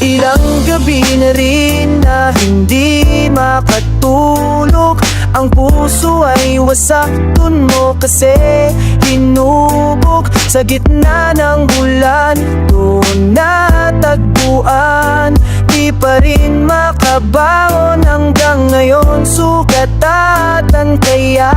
Ilang gabi na rin na hindi makatulog. Ang puso ay wasak, dun mo kasi hinubog. Sa gitna ng bulan, doon natagpuan. Di pa rin makabangon hanggang ngayon, sugatan kaya.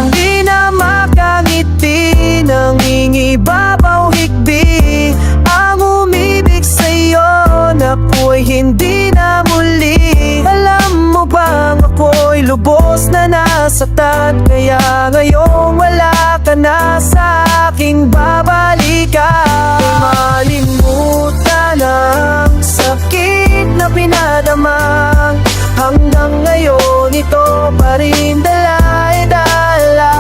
Di na makangiti, nangingibabaw higbi. Ang umibig sa'yo, nako'y hindi na muli. Alam mo bang ako'y lubos na nasaktan, kaya ngayong wala ka na sa aking babalikan. Malimutan ang sakit na pinadama, hanggang ngayon ito pa rin dala-dala.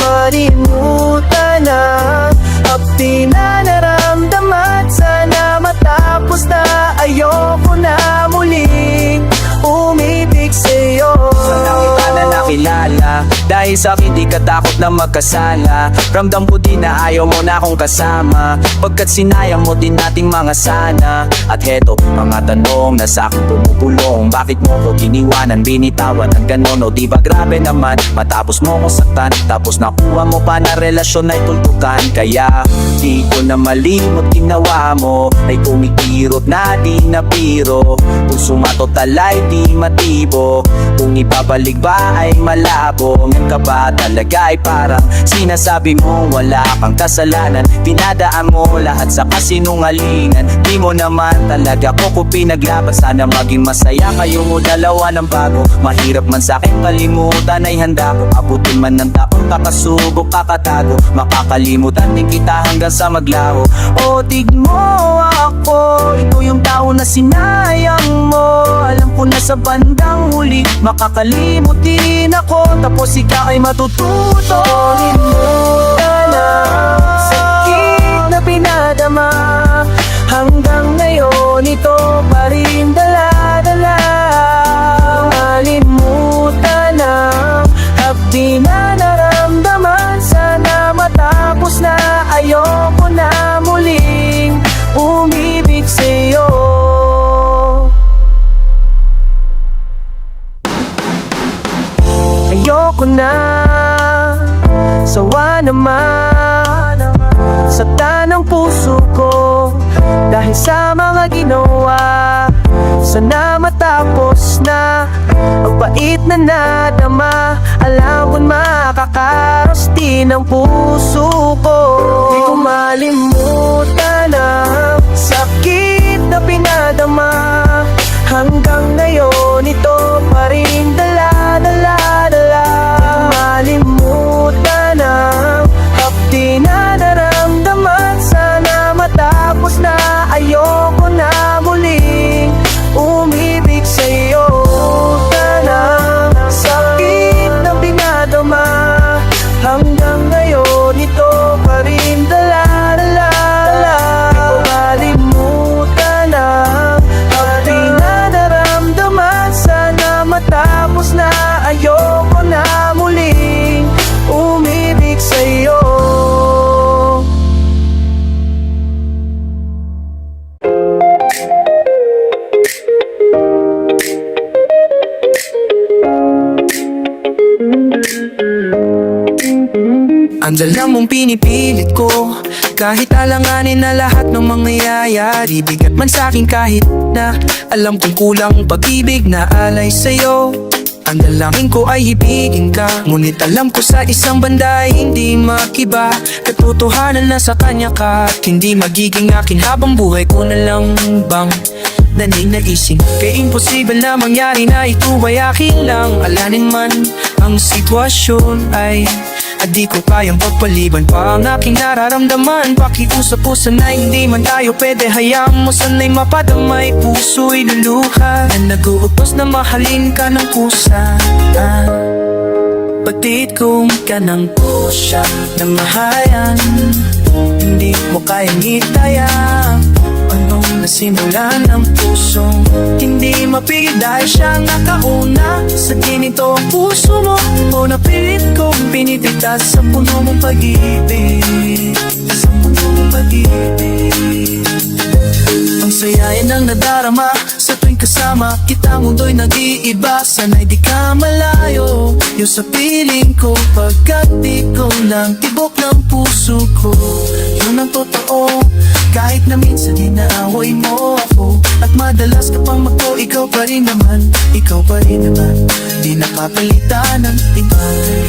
Malimutan ang hapdi na naramdaman, sana matapos na. Ayoko na muling umibig sa'yo. Sana kita na nakilala, dahil sa'kin di ka takot na magkasala. Ramdam ko din na ayaw mo na akong kasama, pagkat sinayang mo din nating mga sana. At heto, mga tanong na sa'kin pumupulong. Bakit mo ko iniwanan, binitawan ng ganon? O di ba grabe naman, matapos mo ko saktan, tapos nakuha mo pa na relasyon ay tultukan. Kaya di ko na malimot ginawa mo, ay kumikirot na di na biro. Kung sumatotal ay di matibo, kung ibabalik ba ay malabo. Ngayon ka ba talaga ay parang sinasabi mo wala kang kasalanan, pinadaan mo lahat sa kasinungalingan. Di mo naman talaga ko pinaglaban, sana maging masaya kayong dalawa ng bago. Mahirap man sa'kin kalimutan ay handa ko, abutin man ng taon kakasubok kakatago. Makakalimutan din kita hanggang sa maglaho. O tigmo ako, ito yung tao na sinayang mo. Alam ko na sa bandang huli makakalimutin ako, tapos ikaw ay matututo. Limutan na sakit na pinadama, hanggang ngayon ito pa rin dala-dala. Malimutan na hapdi na naramdaman, sana matapos na. Ayoko na muling umibig sa'yo. Ayoko na, sawa naman sa tanang puso ko, dahil sa mga ginawa. Sana matapos na ang pait na nadama. Alam ko'y makakaros din ang puso ko. Di ko malimutan ang sakit na pinadama, hanggang ngayon ito pa rin dala-dala. Malimutan ang hapdi na naramdaman, sana matapos na. Ayoko na muling umibig sa'yo. Tanang sakit na pinadama, hanggang ngayon ito pa rin dala-dala. Malimutan ang hapdi na naramdaman, sana matapos na. Ayoko na muling umibig sa'yo. Ang dala mong pinipilit ko, kahit alanganin na lahat ng mangyayari. Bigat man sa'kin kahit na alam kong kulang pag-ibig na alay sa'yo. Ang dalangin ko ay ibigin ka, ngunit alam ko sa isang banda ay hindi makiba. Katotohanan na sa kanya ka, at hindi magiging akin habang buhay ko na lang bang naninaisin. Kaya imposible na mangyari na ito ay akin lang. Alanin man ang sitwasyon ay at di ko kayang pagpaliban pa ang aking nararamdaman. Pakiusap-usap na hindi man tayo pwede, hayaan mo sana'y mapadamay. Puso'y luluha na nag-uutos na mahalin ka ng kusa. Batid kung ka ng kusya na mahayan, hindi mo kayang itaya anong nasimulan ng pusong hindi mapigil dahil siya nakauna. Sa ginito ang puso mo, o napilit kong pinitigtas sa puno mong pag-ibig, sa puno mong pag-ibig. Ang sayayan ng lang nadarama sa tuwing kasama kita, mundo'y nag-iiba. Sana'y di ka malayo yung sa piling ko, pagkat ikaw lang tibok ng puso ko. Yun ang totoo, kahit na minsan inaaway mo ako, at madalas ka pang magpo, ikaw pa rin naman, ikaw pa rin naman, di napapalitan ng iba.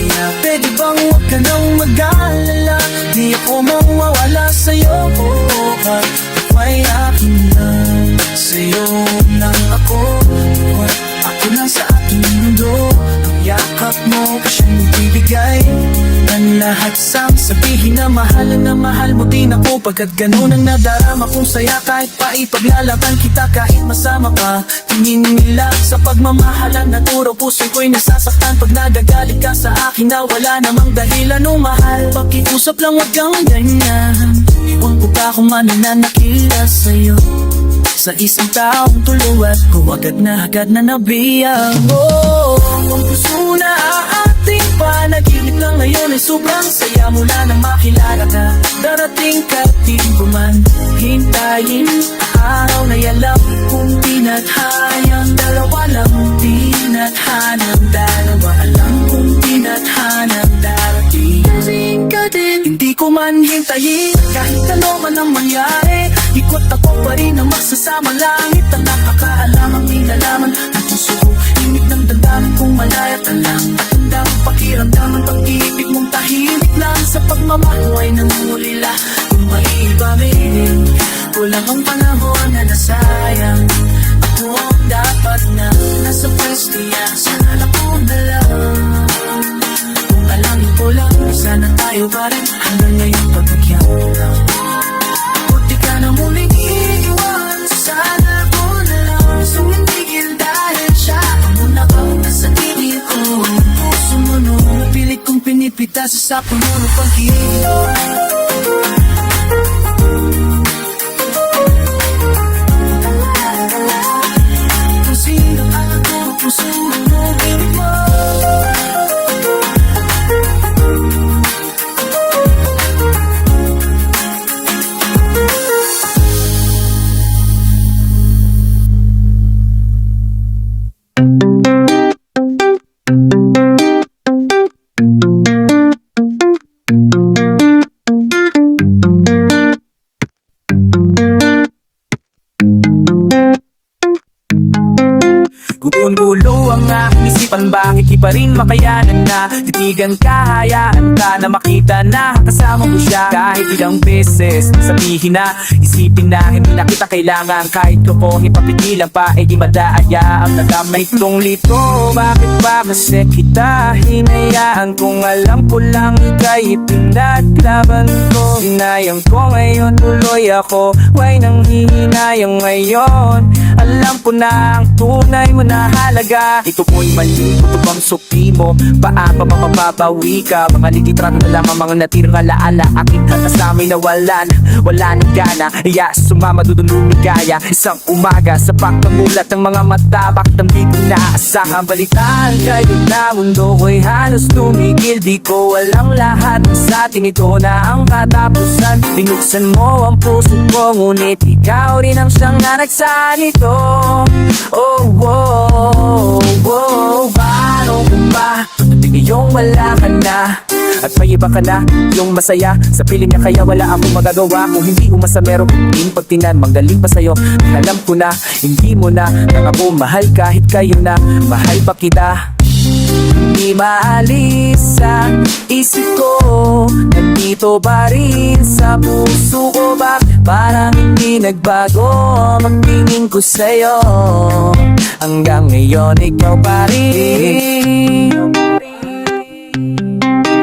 Kaya pwede bang huwag ka nang mag-aalala, di ako mawawala sa'yo. At may akin lang, sa'yo lang ako, at ako lang sa ating mundo. Ang yakap mo pa siyang bibigay ng lahat, sang sabihin na mahal mo din ako, pagkat ganun ang nadarama kong saya. Kahit pa ipaglalaban kita, kahit masama ka, tingin nila sa pagmamahalan naturo, puso ko'y nasasaktan pag nagagalit ka sa akin na wala namang dahilan. O mahal, pakiusap lang wag kang ganyan, iwan ko pa kung mananakila sa'yo. Sa isang taong tuluat ko agad na nabiyang. Ang puso na ating panaginip na ngayon ay sobrang saya mula nang makilala ka. Darating ka di ko man hintayin, araw na yalam kung tinadhayang dalawa lang, tinadhanang dalawa, alam kung tinadhanang darating. Kasing ka din, hindi ko man hintayin, kahit ano man ang mangyari, ikot ako pa rin ang magsasama langit. Ang nakakaalam ang nilalaman ng puso ko, himig ng damdamin kong malaya ka lang. At ang damang pakiramdam ang pag-ibig mong tahimik lang. Sa pagmamahal ay nangungulila, kung maiiba meron, kulang ang panahon na nasayang. Ako ang dapat na nasa pwestiya, sana ako na lang. Kung alam ko lang, sana tayo pa rin hanggang ngayon pagbagyan lang. Ka na muling iiwan, sana ko na lang sumingil dahil siya ang muna kang nasa tingin ko. Puso mo no, pilit kong pinipita sa sapo mo ng pag-ibig. Kung sino ako, puso mo, pilit mo. Gulo ang aking isipan, bakit di pa rin makayanan na titigan ka, hayaan ka na makita na kasama mo siya. Kahit ilang beses sabihin na, isipin na hindi na kita kailangan, kahit ko kong ipapigilan pa, di madaaya ang nadamay tong lito. Bakit ba kasi kita hinayaan, kung alam ko lang ika'y pinaglaban ko. Hinayang ko ngayon, tuloy ako, why nang hihinayang ngayon. Alam ko na ang tunay mo na halaga, ito mo'y mali, ito bang supi mo? Paapa mapapabawi ka? Mga likitrato na lang ang mga natirang alaala, aking kasamay na wala ng gana. Iya, sumama doon lumigaya, isang umaga sa pagkamulat ng mga mata, bakit ang di ko naasahan. Balitaan kayo na mundo ko'y halos tumigil, di ko walang lahat sa atin, ito na ang katapusan. Binuksan mo ang puso ko, ngunit ikaw rin ang siyang nanagsa nito. Oh, oh, oh, paano kung ba iyong wala ka na at may iba ka na, yung masaya sa piling niya, kaya wala akong magagawa. Kung hindi umasa meron kong pagtingnan, magaling pa sa'yo. Alam ko na, hindi mo na ako mahal, kahit kayo na mahal pa kita. Hindi maalis sa isip ko, nandito pa rin sa puso ko. Bakit parang hindi nagbago ang tingin ko sa'yo? Hanggang ngayon ikaw pa rin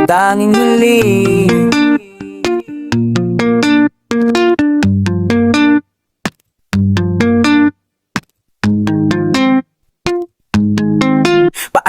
tanging huli.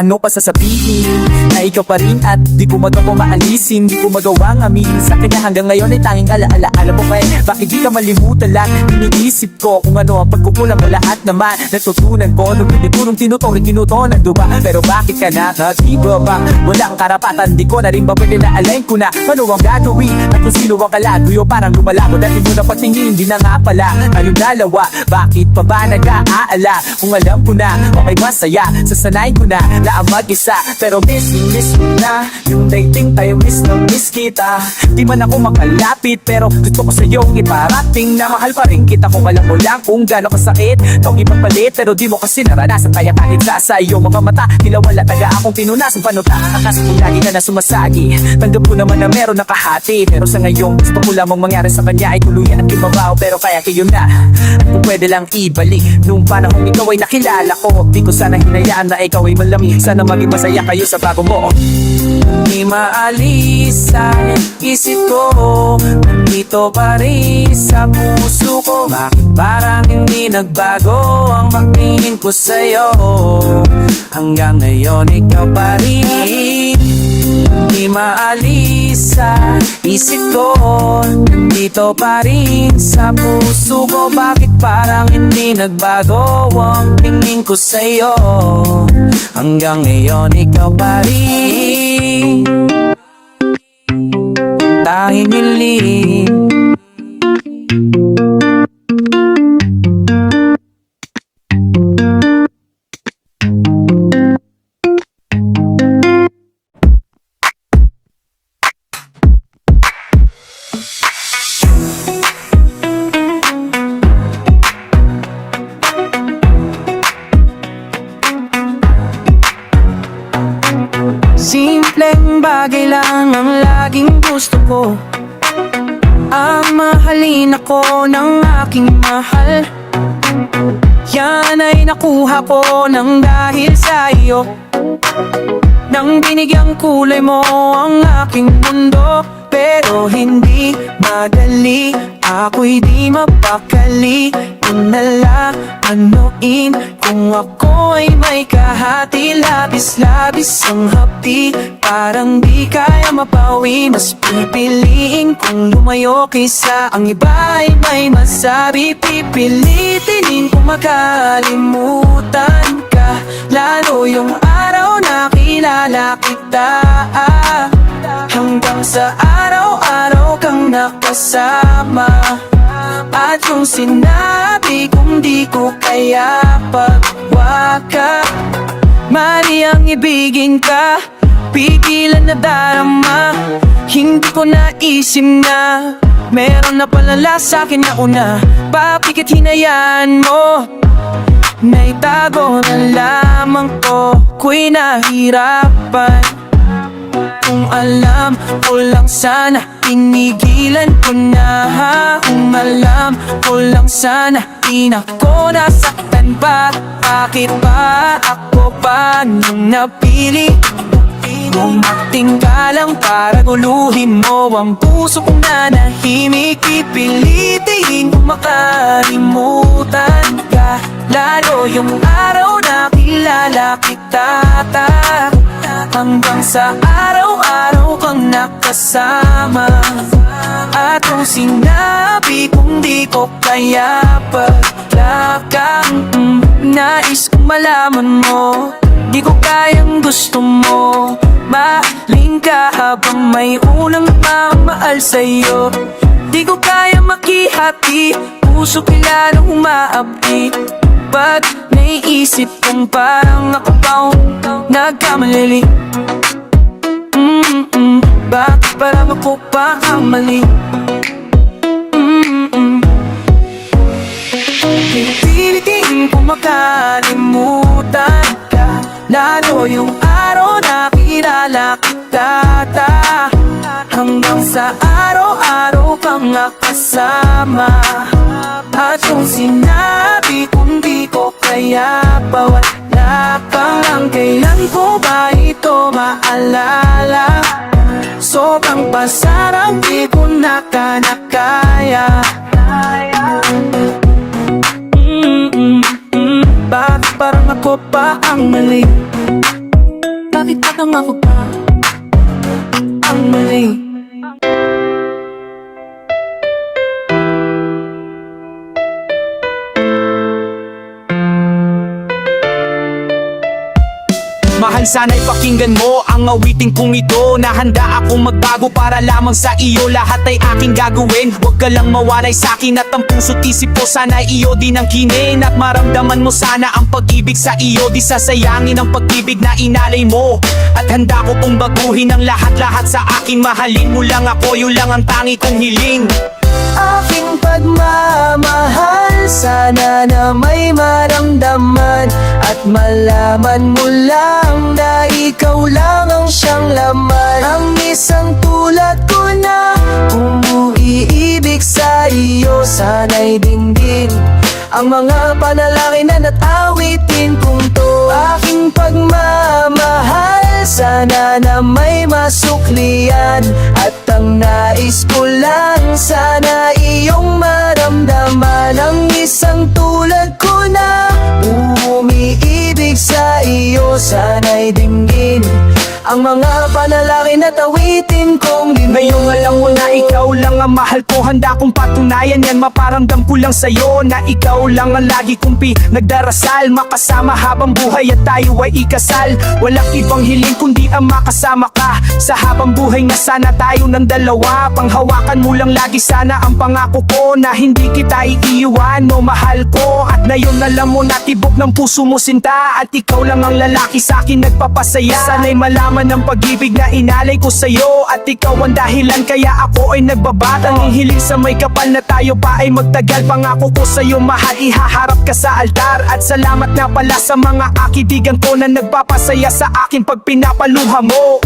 ano pa sasabihin, na ikaw pa rin at di ko magawa maalisin. Di ko magawang aminin sa kanya hanggang ngayon ay tanging alaala. Alam mo ba bakit di ka malimutan lang? Iniisip ko kung ano ang pagkukulang mo lahat naman natutunan ko nung hindi ko nung tinuturing kinutonan, diba? Pero bakit ka nakatiba ba? Walang karapatan, di ko na rin ba pwede na alain ko na ano ang gagawin at kung sino ang kalaguyo parang lumalago dahil mo na patingin. Di na nga pala tayong dalawa, bakit pa ba nag-aala? Kung alam ko na okay masaya, sasanayin ko na laang mag-isa. Pero miss mo na yung dating tayo, miss na miss kita. Di man ako makalapit pero gusto ko sa'yo iparating na mahal pa rin kita. Kung alam mo lang kung gano'ng kasakit itong ipagpalit, pero di mo kasi naranasan. Kaya kahit sa iyong mga mata tila wala taga akong tinunasan. Panuta akas kung lagi ka na sumasagi, tanggap ko naman na meron nakahati. Pero sa ngayon gusto ko lamang mangyari sa kanya ay tuluyan at ibabaw. Pero kaya kayo na kung pwede lang ibalik nung panahon ikaw ay nakilala ko. Di ko sana hinayaan na ikaw ay malami. Sana maging masaya kayo sa bago mo. Di maalis sa isip ko, nandito pa rin sa puso ko. Bakit parang hindi nagbago ang pagtingin ko sa'yo? Hanggang ngayon ikaw pa rin. Di maalis sa isip ko, nandito pa rin sa puso ko. Bakit parang hindi nagbago ang tingin ko sa'yo? Hanggang ngayon ikaw pa rin. Tanging hiling. Simpleng bagay lang ang laging gusto ko, ang mahalin ako ng aking mahal. Yan ay nakuha ko nang dahil sa iyo, nang binigyang kulay mo ang aking mundo. Pero hindi madali, ako'y di mapakali. Inala, anuin kung ako ay may kahati. Labis-labis ang hapdi, parang di kaya mapawi. Mas pipiliin kung lumayo kaysa ang iba ay may masabi. Pipilitin kung makalimutan ka, lalo yung araw na kilala kita. Hanggang sa araw-araw kang nakasama, at kung sinabi kong di ko kaya pagwaka, mali ang ibigin ka, pigilan na darama. Hindi ko naisip na meron na palala sa'kin na una. Bakit hinayaan mo na itago na lamang ko? Ko'y nahirapan. Kung alam ko lang sana, tinigilan ko na. Kung alam ko lang sana, di na ko nasaktan pa. Bakit ba ako pa nung napili? Umating ka lang para guluhin mo ang puso kong nanahimik. Pipilitin kung makalimutan ka, lalo yung araw na kilala kita. Hanggang sa araw-araw kang nakasama, at kung sinabi kong di ko kaya paglakang, nais kong malaman mo, di ko kayang gusto mo. Maling ka habang may unang nagmamahal sa'yo. Di ko kaya makihati, puso kilalang umaabdi. Ba't naiisip kong parang ako pa nagkamali? Bakit parang ako pa ang mali? Pipilitin kung makalimutan ka, lalo yung araw na kilala kita. Hanggang sa araw-araw kang nakasama, at kung sinabi kong di ko kaya pawala kang, kailan ko ba ito maalala? Sobrang pasarang di ko na kaya. Bakit parang ako pa ang mali? Nangako pa ang mali. Mahal, sana'y pakinggan mo ang awiting kong ito, na handa akong magbago para lamang sa iyo. Lahat ay aking gagawin, huwag ka lang mawalay sa'kin. At ang puso't isip ko sana iyo din ang kinin. At maramdaman mo sana ang pag-ibig sa iyo. Di sasayangin ang pag-ibig na inalay mo. At handa ko pong baguhin ang lahat-lahat sa akin. Mahalin mo lang ako, yun lang ang tangi kong hiling. Aking pagmamahal, sana na may maramdaman. At malaman mo lang na ikaw lang ang siyang laman. Ang isang tulad ko na umuiibig sa iyo, sana'y dinggin ang mga panalangin na natawitin kong to. Aking pagmamahal, sana na may masuklian. At ang nais ko lang, sana iyong maramdaman. Ang isang tulad ko na umiibig sa iyo, sana'y dinggin ang mga panalangin at awitin kong dinig. Ngayong alam mo na ikaw lang ang mahal ko, handa kong patunayan yan. Maparamdam ko lang sa'yo na ikaw lang ang lagi kong nagdarasal. Makasama habang buhay at tayo ay ikasal. Walang ibang hiling kundi ang makasama ka sa habang buhay na sana tayo ng dalawa. Panghawakan mo lang lagi sana ang pangako ko, na hindi kita iiwan o mahal ko. At ngayon alam mo na tibok ng puso mo sinta, at ikaw lang ang lalaki sa'kin nagpapasaya. Sana'y malaman ang pag-ibig na inalay ko sa'yo, at ikaw ang dahilan kaya ako ay nagbabatang. Hihiling sa may kapal na tayo pa ay magtagal. Pangako ko sa'yo mahal, ihaharap ka sa altar. At salamat na pala sa mga akidigan ko na nagpapasaya sa akin pag pinapaluha mo.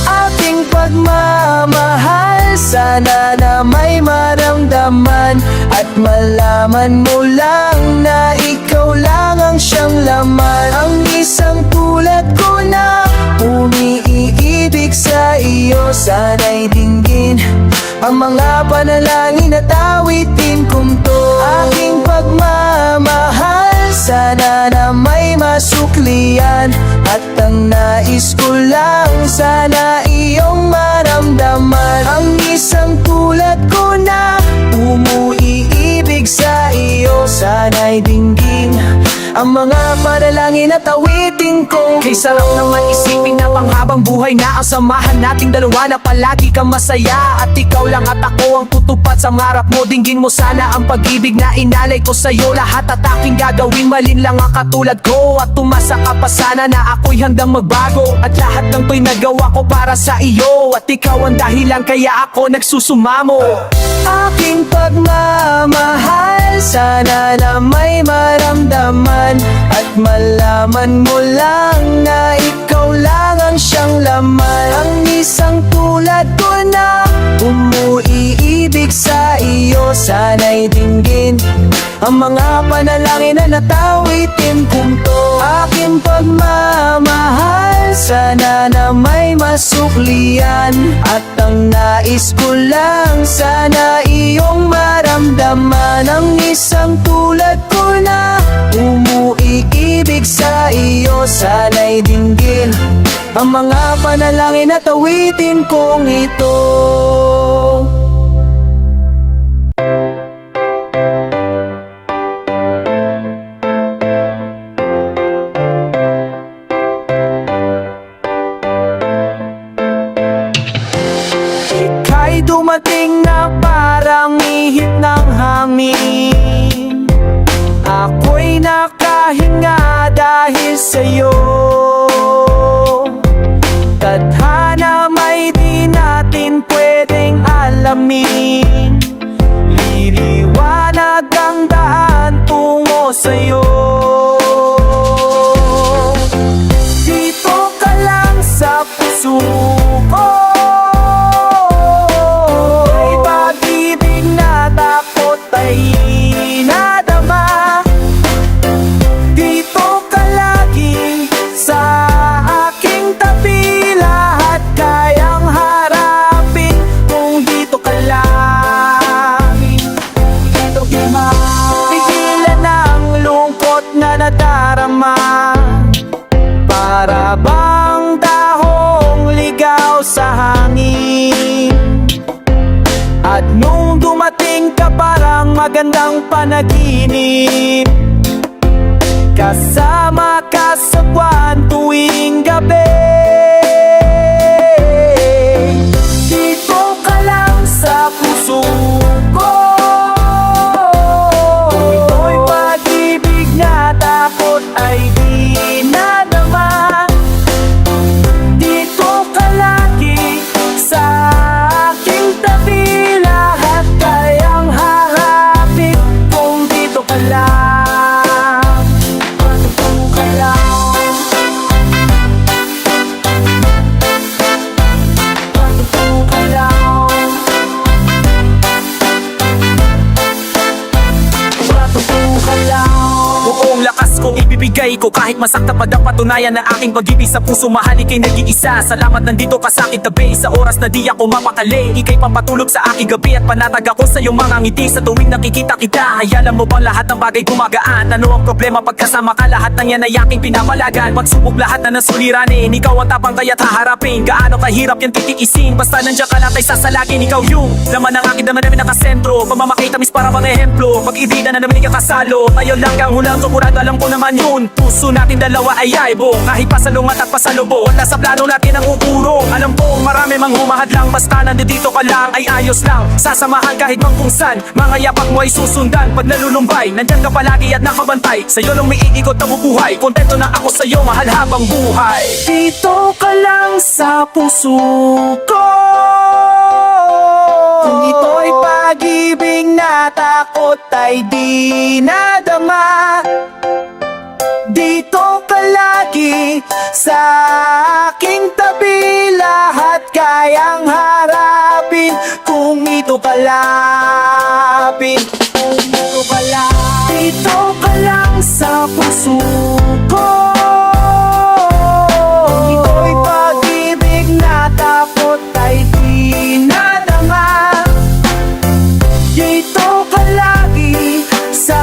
Aking pagmamahal, sana na may maramdaman. At malaman mo lang na ikaw lang ang siyang laman. Ang isang tulad ko na umiibig sa iyo, sana'y dinggin ang mga panalangin at awitin kong to. Aking pagmamahal, sana na may masuklian. At ang nais ko lang, sana iyong maramdaman. Ang isang tulad ko na umuiibig sa iyo, sana'y dinggin ang mga panalangin at awitin kong Kay sarap naman isipin na panghabang buhay na ang samahan nating dalawa, na palagi kang masaya. At ikaw lang at ako ang tutupad sa marap mo. Dinggin mo sana ang pag-ibig na inalay ko sa'yo. Lahat at aking gagawin, malin lang ang katulad ko. At tumasa ka pa sana na ako'y handang magbago. At lahat ng to'y nagawa ko para sa iyo. At ikaw ang dahilan kaya ako nagsusumamo. aking pagmamahal, sana na may maramdaman. At malaman mo lang na ikaw lang ang siyang laman. Ang isang tulad ko na umuiibig sa iyo, sana'y dinggin ang mga panalangin na natawitin kong to. Aking pagmamahal, sana na may masuklian. At ang nais ko lang, sana iyong maramdaman. Ang isang tulad ko na umuiibig sa iyo, sana'y dinggin ang mga panalangin at awitin kong ito. Ika'y dumating na parang ihip ng hangin. Ako'y nakahinga dahil sa'yo. Tadhana may di natin pwedeng alamin. Liliwanag ang daan tungo sa'yo. Dito ka lang sa puso ko. May pag-ibig na takot ay nadama. Dito ka lagi sa aking tabi. Lahat kayang harapin kung dito ka lagi. Pigilan ang lungkot na nadarama. Para bang dahon gising ka parang magandang panaginip. Kasama ka sa buwan tuwing gabi. Dito ka lang sa puso ko. Kung ito'y pag-ibig na takot ay di nadama. Dito ka lagi sa aking tabi. Lahat kayang harapin kung dito ka lang. Buong lakas kong ibibigay ko kahit masakta pa ang patunayan na aking pag-ibig sa puso. Mahal ika'y nag-iisa. Salamat nandito ka sa aking tabi sa oras na di ako mapakali. Ika'y pampatulog sa aking gabi at panatag ako sa iyong mga ngiti sa tuwing nakikita kita. Ay alam mo bang lahat ng bagay gumagaan? Ano ang problema pagkasama ka? Lahat ng yan ay aking pinapalagan. Pagsubok lahat na nasuliranin, ikaw ang tapang kaya't haharapin. Gaano kahirap yan titiisin, basta nandiyan ka lang tayo sasalagin. Ikaw yung laman ng aking damdamin nakasentro. Pamamakita mis para mga ehemplo. Pag-ibig na namin ikakasalo. Tayo lang kang hulang sigurado, alam ko naman yun. Puso natin dalawa ay aibo. Kahit pasalungat at pasalubong, wala sa plano natin ang uurong. Alam ko marami mang humahad lang, basta nandito ka lang ay ayos lang. Sasamahan kahit mang kung san, mga yapak mo ay susundan. Pag nalulumbay, nandyan ka palagi at nakabantay. Sa'yo lang may iikot ang bubuhay. Kontento na ako sa'yo, mahal habang buhay. Dito ka lang sa puso ko. Kung ito'y pag-ibig na takot ay di nadama. Dito ka lagi sa aking tabi. Lahat kayang harapin kung ito ka lapin. Kung ito ka lang. Dito ka lang sa puso ko. Kung ito'y pag-ibig na takot ay di nadama. Dito ka lagi sa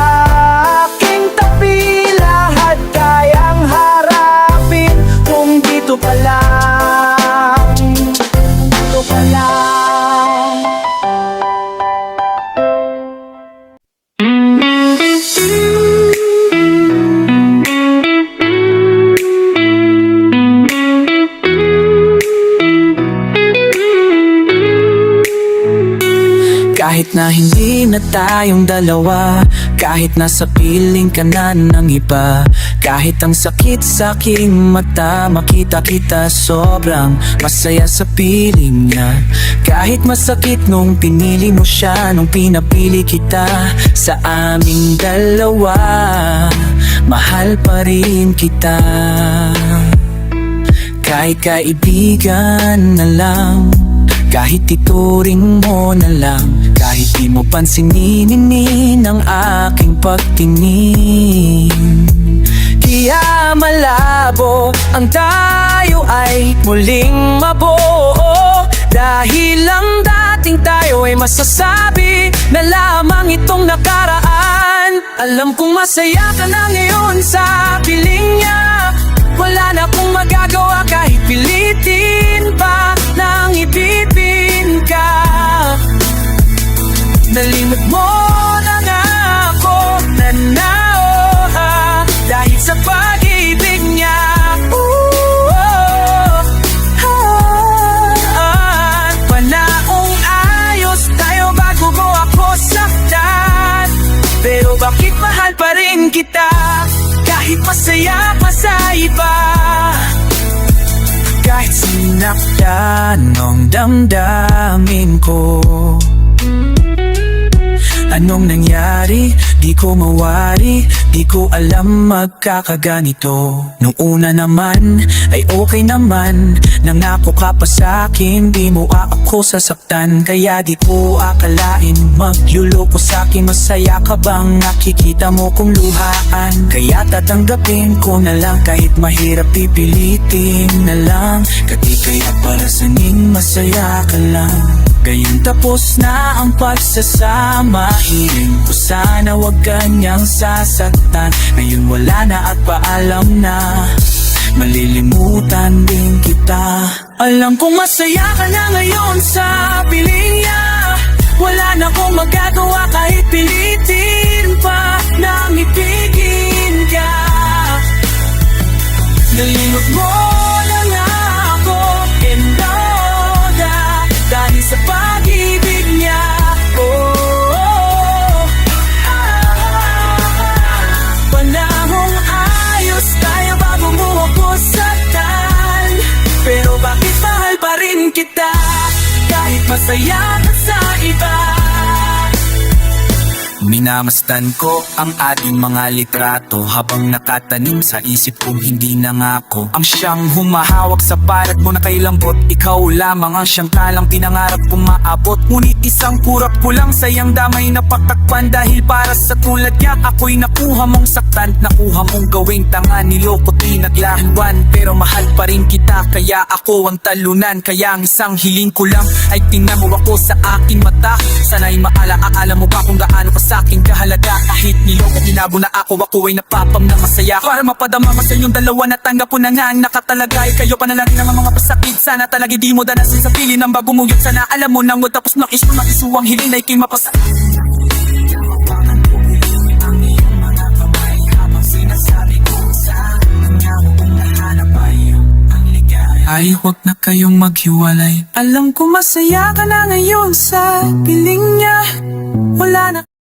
aking tabi. Lahat kayang harapin kung dito ka lang. Dito ka lang. Kahit na hindi na tayong dalawa, kahit nasa piling ka na ng iba, kahit ang sakit sa aking mata, makita kita sobrang masaya sa piling niya. Kahit masakit nung pinili mo siya, nung pinapili kita sa aming dalawa, mahal pa rin kita. Kahit kaibigan na lang, kahit ituring mo na lang, kahit di mo pansinin ang aking pagtingin. Kaya malabo ang tayo ay muling mabuo. Dahil ang dating tayo ay masasabi na lamang itong nakaraan. Alam kong masaya ka na ngayon sa piling niya. Wala na akong magagawa kahit pilitin pa nang ibibin ka. Nalimot mo na nga ako na nauha dahil sa pag-ibig niya. Panaong ayos tayo bago mo ako saktan. Pero bakit mahal pa rin kita kahit masaya pa sa iba? Kahit sinaktan ng damdamin ko, anong nangyari? Di ko mawari, di ko alam magkakaganito. Nung una naman ay okay naman, nangako ka pa sa'kin, di mo ako sasaktan. Kaya di ko akalain magluloko sa'kin. Masaya ka bang nakikita mo kong luhaan? Kaya tatanggapin ko na lang kahit mahirap pipilitin na lang. Kati kaya para saning masaya ka lang. Gayun tapos na ang pagsasama. Hiling ko sana wag kanyang sasaktan. Ngayon wala na at paalam na, malilimutan din kita. Alam kong masaya ka na ngayon sa piling niya. Wala na akong magagawa kahit pilitin pa nang ipigin ka. Nalimot mo na nga ako and all that dahil sa pag-ibig niya. Panahong ayos tayo bago mo ako saktan, pero bakit mahal pa rin kita kahit masaya ka sa iba? Minamasdan ko ang ating mga litrato habang nakatanim sa isip kong hindi nangako. Ang siyang humahawak sa parat mo na kay lambot, ikaw lamang ang siyang talang pinangarap kong maabot. Ngunit isang kurap ko lang sayang damay na patakpan, dahil para sa tulad niya ako'y nakuha mong saktan. Nakuha mong gawing tanga, niloko di naglahuan, pero mahal pa rin kita kaya ako ang talunan. Kaya ang isang hiling ko lang ay tingnan mo ako sa aking mata. Sana'y maalaala mo ba kung gaano ka sa aking kahalaga. Kahit niloko ginabo na ako ay napapam na masaya. Para mapadama ka sa inyong dalawa na tanggap ko na nga ang nakatalagay. Kayo pa na lang ng mga pasakit, sana talaga di mo danasin sa pili ng bago mo yun. Sana alam mo nang mo tapos na iso na isuwang hiling na ikay mapasa. Ang iyong mga kamay habang sinasabi ko sa kanya kung nahanap ay ang ligay. Ay huwag na kayong maghiwalay. Alam ko masaya ka na ngayon sa piling niya. Wala na